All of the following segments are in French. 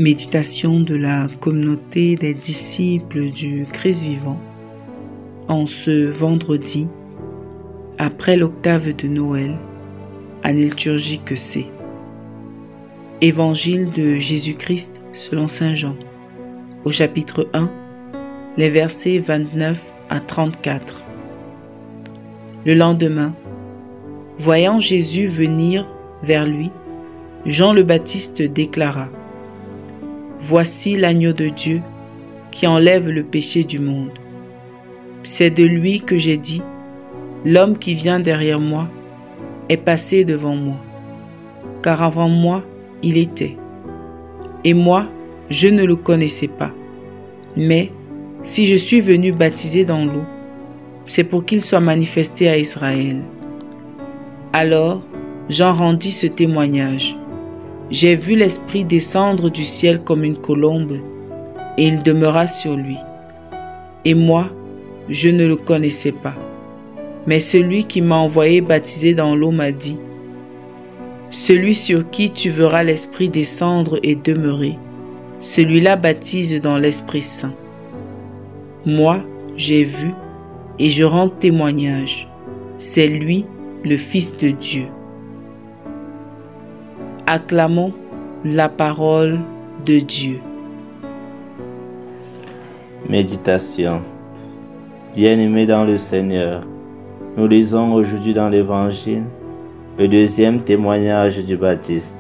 Méditation de la communauté des disciples du Christ vivant en ce vendredi, après l'octave de Noël, année liturgique C. Évangile de Jésus-Christ selon saint Jean, au chapitre 1, les versets 29 à 34. Le lendemain, voyant Jésus venir vers lui, Jean le Baptiste déclara: Voici l'agneau de Dieu qui enlève le péché du monde. C'est de lui que j'ai dit: L'homme qui vient derrière moi est passé devant moi, car avant moi il était. Et moi, je ne le connaissais pas. Mais si je suis venu baptiser dans l'eau, c'est pour qu'il soit manifesté à Israël. Alors Jean rendit ce témoignage: J'ai vu l'Esprit descendre du ciel comme une colombe, et il demeura sur lui. Et moi, je ne le connaissais pas. Mais celui qui m'a envoyé baptiser dans l'eau m'a dit: Celui sur qui tu verras l'Esprit descendre et demeurer, celui-là baptise dans l'Esprit Saint. Moi, j'ai vu, et je rends témoignage. C'est lui, le Fils de Dieu. Acclamons la parole de Dieu. Méditation. Bien-aimés dans le Seigneur, nous lisons aujourd'hui dans l'Évangile le deuxième témoignage du Baptiste,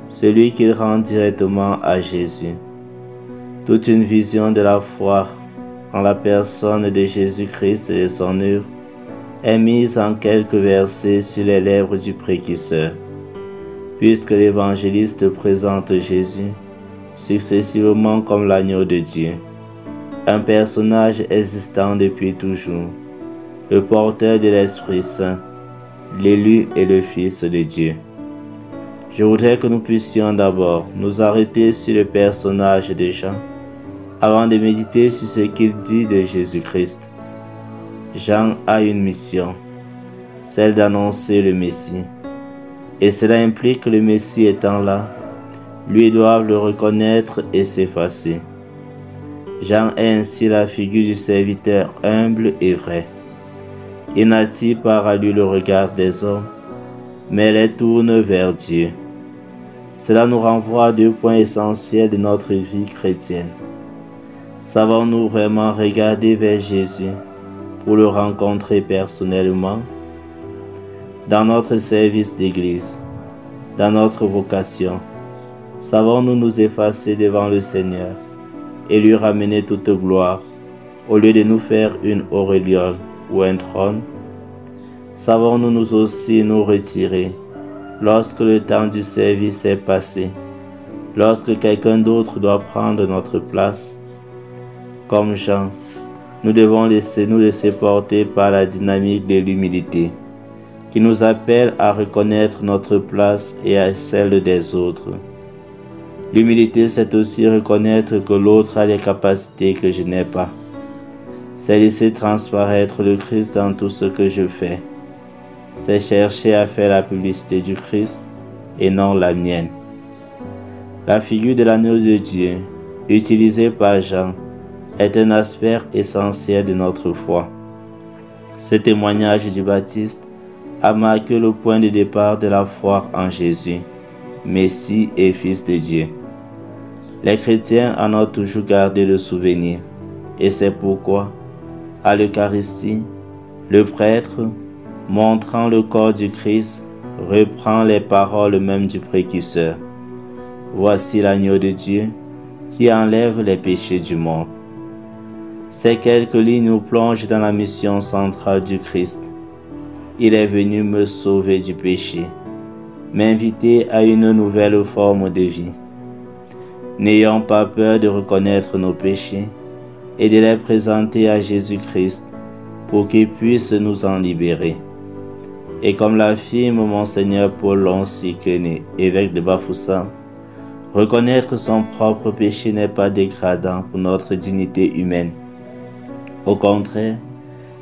celui qu'il rend directement à Jésus. Toute une vision de la foi en la personne de Jésus-Christ et de son œuvre est mise en quelques versets sur les lèvres du précurseur, puisque l'évangéliste présente Jésus successivement comme l'agneau de Dieu, un personnage existant depuis toujours, le porteur de l'Esprit Saint, l'élu et le Fils de Dieu. Je voudrais que nous puissions d'abord nous arrêter sur le personnage de Jean, avant de méditer sur ce qu'il dit de Jésus-Christ. Jean a une mission, celle d'annoncer le Messie. Et cela implique que le Messie étant là, lui doivent le reconnaître et s'effacer. Jean est ainsi la figure du serviteur humble et vrai. Il n'attire pas à lui le regard des hommes, mais les tourne vers Dieu. Cela nous renvoie à deux points essentiels de notre vie chrétienne. Savons-nous vraiment regarder vers Jésus pour le rencontrer personnellement? Dans notre service d'église, dans notre vocation, savons-nous nous effacer devant le Seigneur et lui ramener toute gloire au lieu de nous faire une auréole ou un trône? Savons-nous nous aussi nous retirer lorsque le temps du service est passé, lorsque quelqu'un d'autre doit prendre notre place? Comme Jean, nous devons nous laisser porter par la dynamique de l'humilité, qui nous appelle à reconnaître notre place et à celle des autres. L'humilité, c'est aussi reconnaître que l'autre a des capacités que je n'ai pas. C'est laisser transparaître le Christ dans tout ce que je fais. C'est chercher à faire la publicité du Christ et non la mienne. La figure de l'agneau de Dieu, utilisée par Jean, est un aspect essentiel de notre foi. Ce témoignage du Baptiste a marqué le point de départ de la foi en Jésus, Messie et Fils de Dieu. Les chrétiens en ont toujours gardé le souvenir, et c'est pourquoi, à l'Eucharistie, le prêtre, montrant le corps du Christ, reprend les paroles mêmes du précurseur. Voici l'agneau de Dieu qui enlève les péchés du monde. Ces quelques lignes nous plongent dans la mission centrale du Christ. Il est venu me sauver du péché, m'inviter à une nouvelle forme de vie. N'ayons pas peur de reconnaître nos péchés et de les présenter à Jésus-Christ pour qu'il puisse nous en libérer. Et comme l'affirme Monseigneur Paul Lonsiquené, évêque de Bafoussam, reconnaître son propre péché n'est pas dégradant pour notre dignité humaine. Au contraire,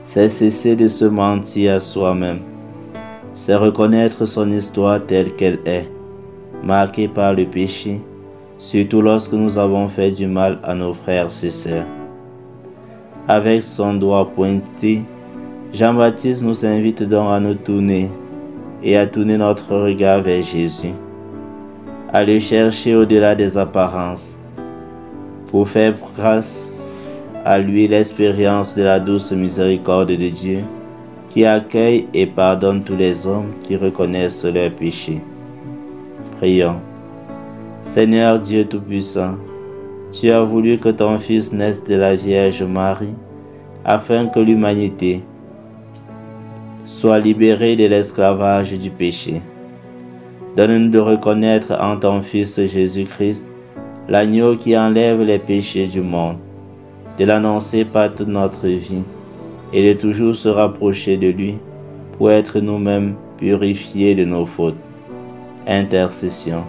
c'est cesser de se mentir à soi-même. C'est reconnaître son histoire telle qu'elle est, marquée par le péché, surtout lorsque nous avons fait du mal à nos frères et sœurs. Avec son doigt pointé, Jean-Baptiste nous invite donc à nous tourner et à tourner notre regard vers Jésus, à le chercher au-delà des apparences, pour faire grâce à lui l'expérience de la douce miséricorde de Dieu, qui accueille et pardonne tous les hommes qui reconnaissent leurs péchés. Prions. Seigneur Dieu Tout-Puissant, tu as voulu que ton Fils naisse de la Vierge Marie, afin que l'humanité soit libérée de l'esclavage du péché. Donne-nous de reconnaître en ton Fils Jésus-Christ l'agneau qui enlève les péchés du monde, de l'annoncer par toute notre vie et de toujours se rapprocher de lui pour être nous-mêmes purifiés de nos fautes. Intercession.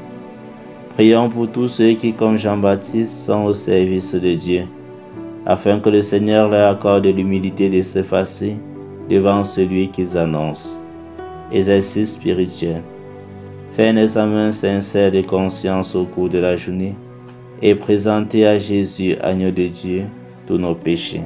Prions pour tous ceux qui, comme Jean-Baptiste, sont au service de Dieu, afin que le Seigneur leur accorde l'humilité de s'effacer devant celui qu'ils annoncent. Exercice spirituel. Fais un examen sincère de conscience au cours de la journée et présenter à Jésus, agneau de Dieu, tous nos péchés.